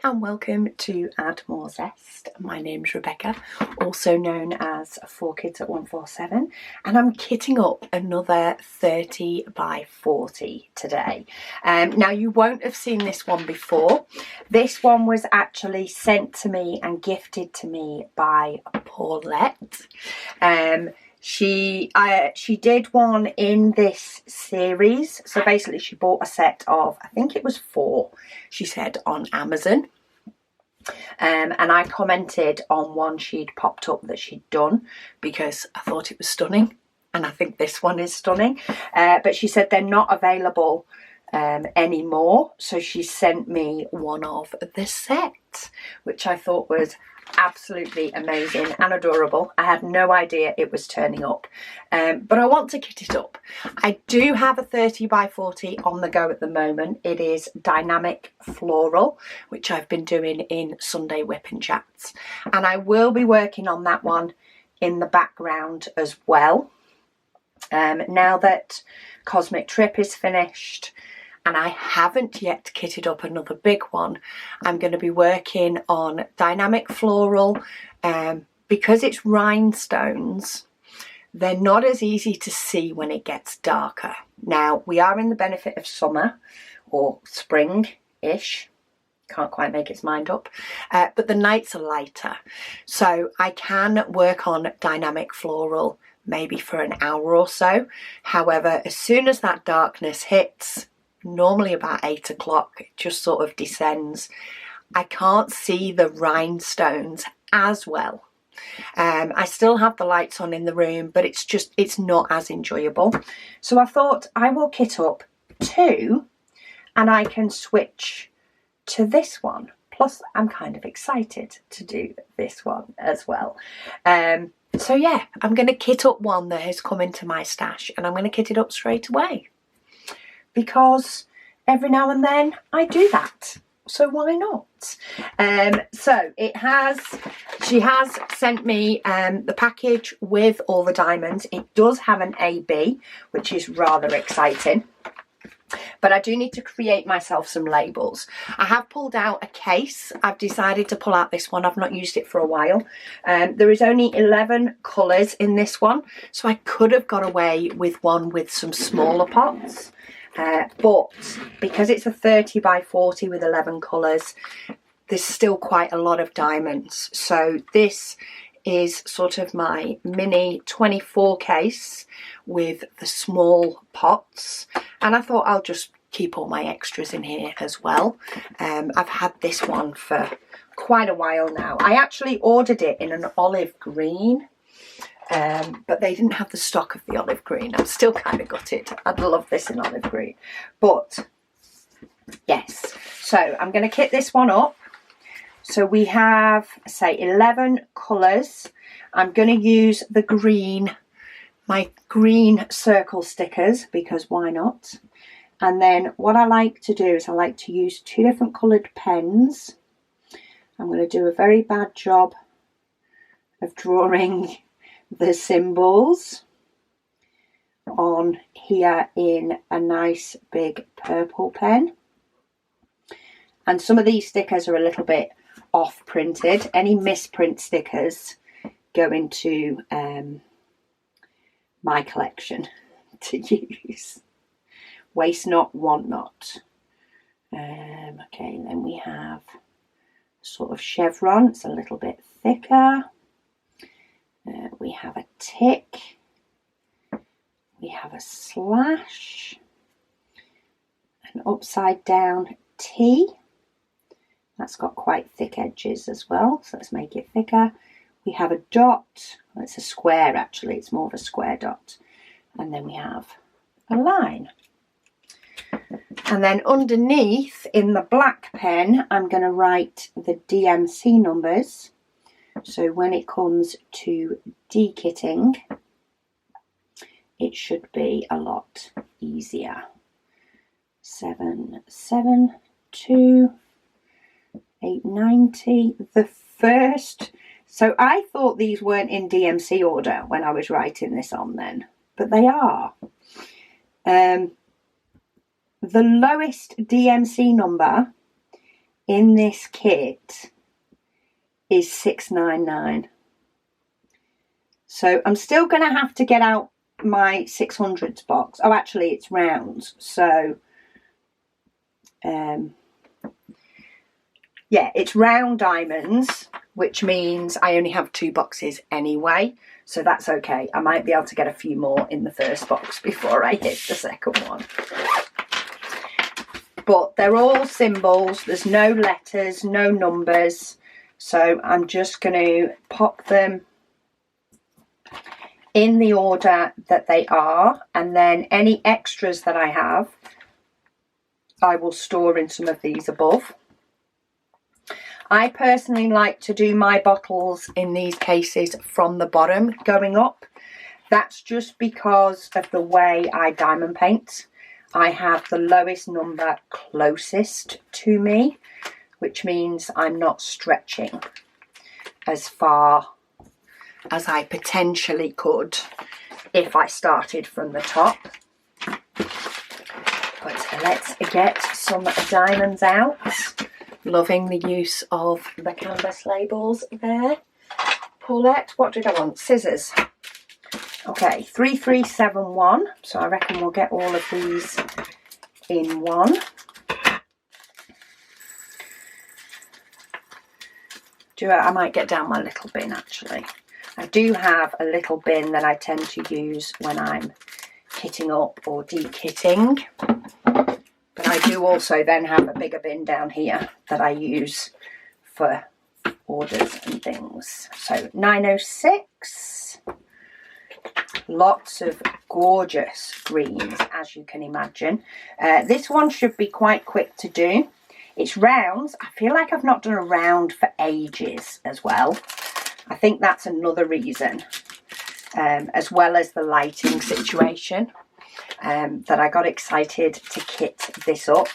and welcome to Add More Zest. My name's Rebecca, also known as 4Kids at 147, and I'm kitting up another 30 by 40 today. Now you won't have seen this one before. This one was actually sent to me and gifted to me by Paulette. She did one in this series. So basically she bought a set of, I think it was 4, she said, on Amazon. And I commented on one she'd popped up that she'd done because I thought it was stunning. And I think this one is stunning. But she said they're not available anymore. So she sent me one of the set, which I thought was absolutely amazing and adorable. I had no idea it was turning up, but I want to kit it up. I do have a 30 by 40 on the go at the moment. It is dynamic floral, which I've been doing in Sunday whipping chats, and I will be working on that one in the background as well. Now that Cosmic Trip is finished and I haven't yet kitted up another big one, I'm going to be working on dynamic floral. Because it's rhinestones, they're not as easy to see when it gets darker. Now, we are in the benefit of summer or spring-ish. Can't quite make its mind up. But the nights are lighter. So I can work on dynamic floral maybe for an hour or so. However, as soon as that darkness hits, normally about 8 o'clock, it just sort of descends. I can't see the rhinestones as well. I still have the lights on in the room, but it's not as enjoyable. So I thought I will kit up 2 and I can switch to this one. Plus I'm kind of excited to do this one as well. So yeah, I'm going to kit up one that has come into my stash and I'm going to kit it up straight away, because every now and then I do that, so why not? So she has sent me the package with all the diamonds. It does have an AB, which is rather exciting, but I do need to create myself some labels. I have pulled out a case. I've decided to pull out this one. I've not used it for a while. There is only 11 colours in this one, so I could have got away with one with some smaller pots. But because it's a 30 by 40 with 11 colours, there's still quite a lot of diamonds. So this is sort of my mini 24 case with the small pots. And I thought I'll just keep all my extras in here as well. I've had this one for quite a while now. I actually ordered it in an olive green. But they didn't have the stock of the olive green. I'm still kind of gutted. I'd love this in olive green. But yes, so I'm going to kit this one up. So we have, say, 11 colours. I'm going to use the green, my green circle stickers, because why not? And then what I like to do is I like to use 2 different coloured pens. I'm going to do a very bad job of drawing the symbols on here in a nice big purple pen. And some of these stickers are a little bit off printed. Any misprint stickers go into my collection to use. Waste not, want not. Okay, and then we have sort of chevron. It's a little bit thicker. We have a tick, we have a slash, an upside down T. That's got quite thick edges as well, so let's make it thicker. We have a dot. Well, it's a square actually, it's more of a square dot. And then we have a line. And then underneath in the black pen, I'm going to write the DMC numbers. So when it comes to de-kitting, it should be a lot easier. 772, 890. The first, so I thought these weren't in DMC order when I was writing this on then, but they are. The lowest DMC number in this kit is £6.99. So I'm still going to have to get out my 600s box. Oh, actually it's rounds. So, yeah, it's round diamonds, which means I only have 2 boxes anyway. So that's okay. I might be able to get a few more in the first box before I hit the second one. But they're all symbols. There's no letters, no numbers. So I'm just going to pop them in the order that they are. And then any extras that I have, I will store in some of these above. I personally like to do my bottles in these cases from the bottom going up. That's just because of the way I diamond paint. I have the lowest number closest to me, which means I'm not stretching as far as I potentially could if I started from the top. But let's get some diamonds out. Loving the use of the canvas labels there. Paulette, what did I want? Scissors. Okay, 3371. So I reckon we'll get all of these in one. I might get down my little bin actually. I do have a little bin that I tend to use when I'm kitting up or de-kitting. But I do also then have a bigger bin down here that I use for orders and things. So 906. Lots of gorgeous greens, as you can imagine. This one should be quite quick to do. It's rounds. I feel like I've not done a round for ages as well. I think that's another reason, as well as the lighting situation. That I got excited to kit this up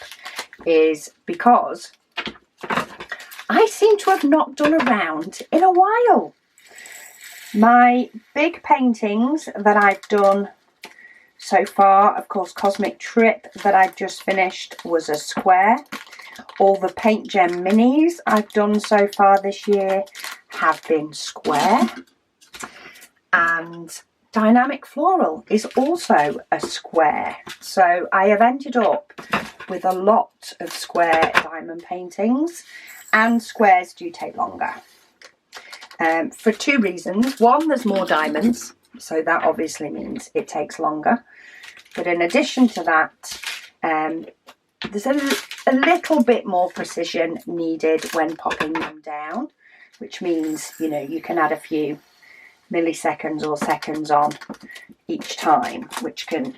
is because I seem to have not done a round in a while. My big paintings that I've done so far, of course, Cosmic Trip that I've just finished was a square. All the Paint Gem minis I've done so far this year have been square. And Dynamic Floral is also a square. So I have ended up with a lot of square diamond paintings, and squares do take longer. For 2 reasons. One, there's more diamonds, so that obviously means it takes longer. But in addition to that, there's a little bit more precision needed when popping them down, which means, you know, you can add a few milliseconds or seconds on each time, which can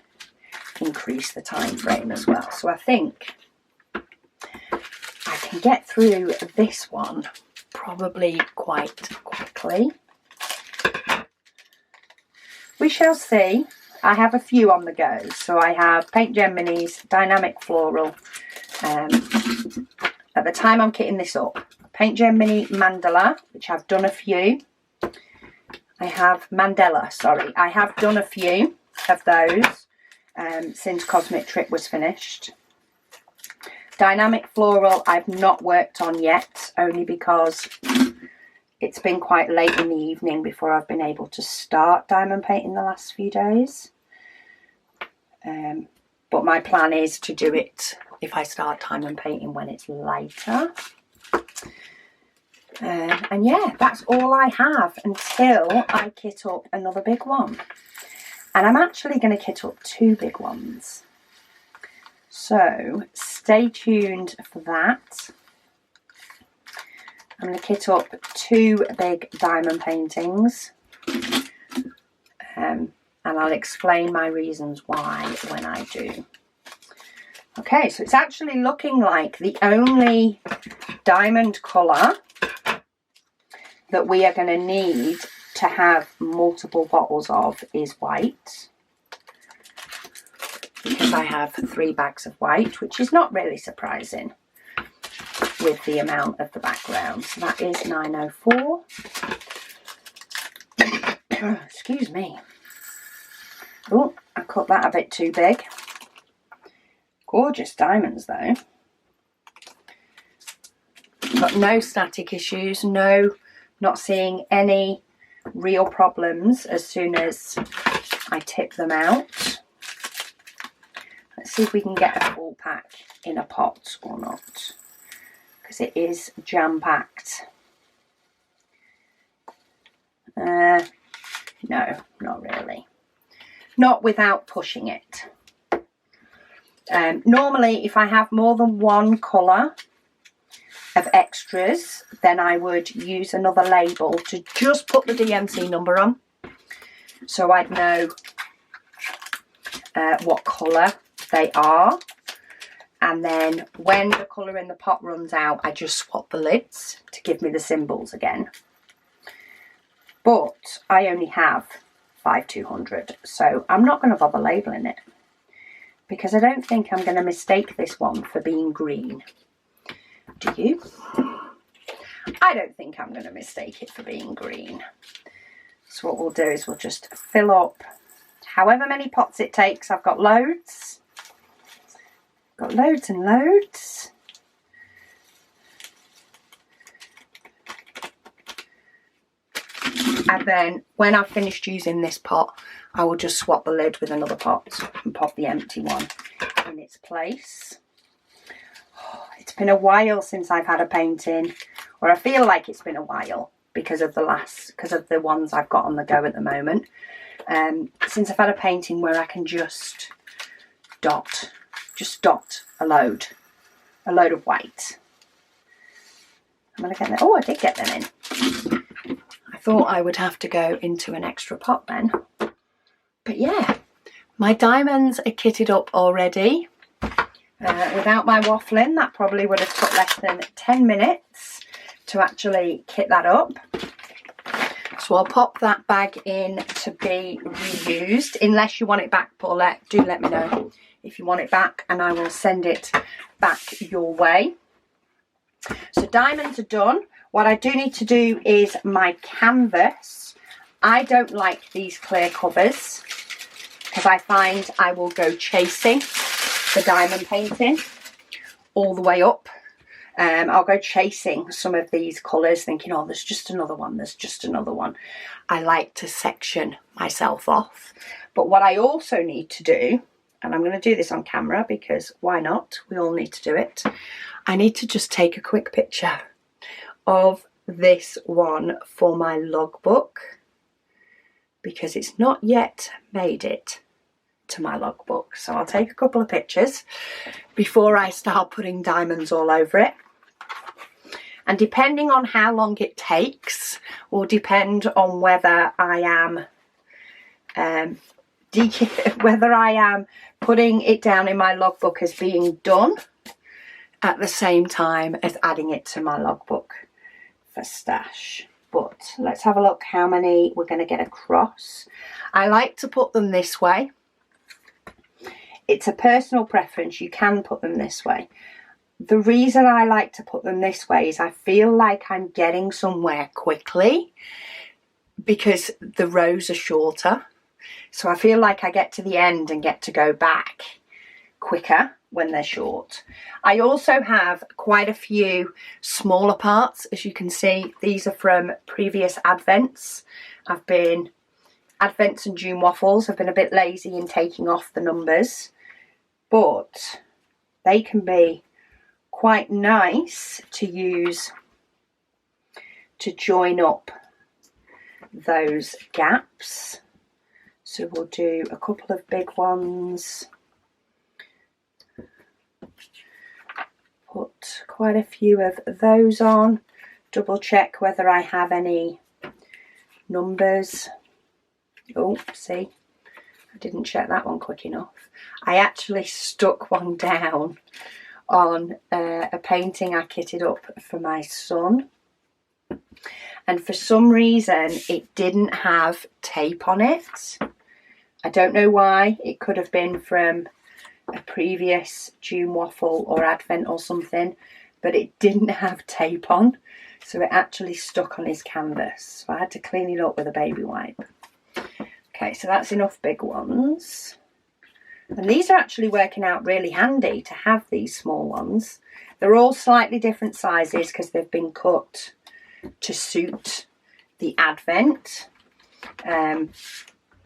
increase the time frame as well. So I think I can get through this one probably quite quickly. We shall see. I have a few on the go. So I have Paint Gem Minis, Dynamic Floral. At the time I'm kitting this up, Paint Gem Mini Mandala, which I've done a few. I have I have done a few of those since Cosmic Trip was finished. Dynamic Floral I've not worked on yet, only because it's been quite late in the evening before I've been able to start diamond painting the last few days. But my plan is to do it if I start diamond painting when it's lighter. And yeah, that's all I have until I kit up another big one. And I'm actually going to kit up 2 big ones. So stay tuned for that. I'm going to kit up 2 big diamond paintings. And I'll explain my reasons why when I do. Okay, so it's actually looking like the only diamond colour that we are going to need to have multiple bottles of is white, because I have 3 bags of white, which is not really surprising with the amount of the background. So that is 904. Excuse me. Oh, I cut that a bit too big. Gorgeous diamonds though. got no static issues, not seeing any real problems as soon as I tip them out. Let's see if we can get a full pack in a pot or not, because it is jam-packed. No, not really. Not without pushing it. Normally, if I have more than one colour of extras, then I would use another label to just put the DMC number on, so I'd know what colour they are. And then when the colour in the pot runs out, I just swap the lids to give me the symbols again. But I only have 5200, so I'm not going to bother labelling it, because I don't think I'm going to mistake this one for being green. Do you? I don't think I'm going to mistake it for being green. So what we'll do is we'll just fill up however many pots it takes. I've got loads. Got loads and loads. And then when I've finished using this pot, I will just swap the lid with another pot and pop the empty one in its place. It's been a while since I've had a painting, or I feel like it's been a while because of the ones I've got on the go at the moment. Since I've had a painting where I can just dot a load of white. I'm gonna get them. Oh, I did get them in. I thought I would have to go into an extra pot then, but yeah, my diamonds are kitted up already. Without my waffling, that probably would have took less than 10 minutes to actually kit that up. So I'll pop that bag in to be reused. Unless you want it back, Paulette, do let me know if you want it back and I will send it back your way. So diamonds are done. What I do need to do is my canvas. I don't like these clear covers because I find I will go chasing the diamond painting all the way up. I'll go chasing some of these colours thinking, oh, there's just another one, there's just another one. I like to section myself off. But what I also need to do, and I'm going to do this on camera because why not? We all need to do it. I need to just take a quick picture of this one for my logbook because it's not yet made it to my logbook. So I'll take a couple of pictures before I start putting diamonds all over it. And depending on how long it takes will depend on whether I am putting it down in my logbook as being done at the same time as adding it to my logbook for stash. But let's have a look how many we're going to get across. I like to put them this way. It's a personal preference. You can put them this way. The reason I like to put them this way is I feel like I'm getting somewhere quickly because the rows are shorter. So I feel like I get to the end and get to go back quicker when they're short. I also have quite a few smaller parts. As you can see, these are from previous advents. Advents and June waffles. I've been a bit lazy in taking off the numbers, but they can be quite nice to use to join up those gaps. So we'll do a couple of big ones. Put quite a few of those on. Double check whether I have any numbers. Oh, see, I didn't check that one quick enough. I actually stuck one down on a painting I kitted up for my son. And for some reason, it didn't have tape on it. I don't know why. It could have been from a previous June waffle or advent or something, but it didn't have tape on. So it actually stuck on his canvas. So I had to clean it up with a baby wipe. Okay, so that's enough big ones. And these are actually working out really handy to have these small ones. They're all slightly different sizes because they've been cut to suit the Advent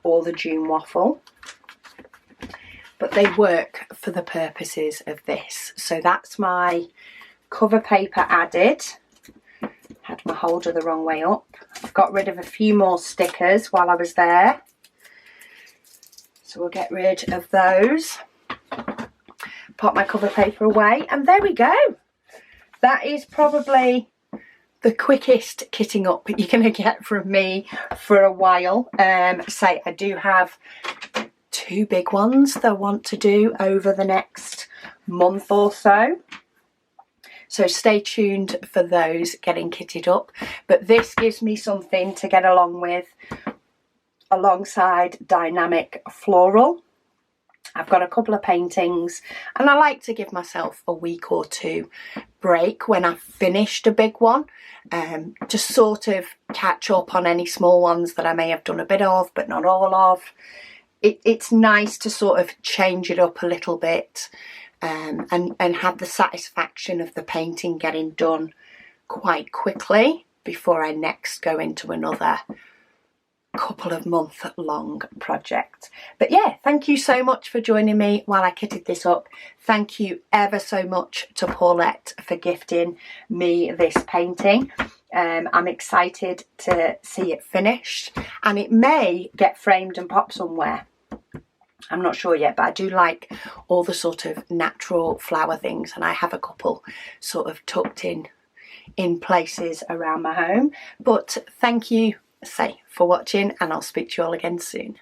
or the June waffle. But they work for the purposes of this. So that's my cover paper added. Had my holder the wrong way up. I've got rid of a few more stickers while I was there. So we'll get rid of those. Pop my cover paper away, and there we go. That is probably the quickest kitting up you're going to get from me for a while. Say I do have 2 big ones that I want to do over the next month or so. So stay tuned for those getting kitted up. But this gives me something to get along with alongside Dynamic Floral. I've got a couple of paintings and I like to give myself a week or 2 break when I've finished a big one, to sort of catch up on any small ones that I may have done a bit of but not all of. It's nice to sort of change it up a little bit, and have the satisfaction of the painting getting done quite quickly before I next go into another couple of month long project. But yeah, thank you so much for joining me while I kitted this up. Thank you ever so much to Paulette for gifting me this painting. I'm excited to see it finished, and it may get framed and pop somewhere. I'm not sure yet, but I do like all the sort of natural flower things, and I have a couple sort of tucked in places around my home. But thank you for watching, and I'll speak to you all again soon.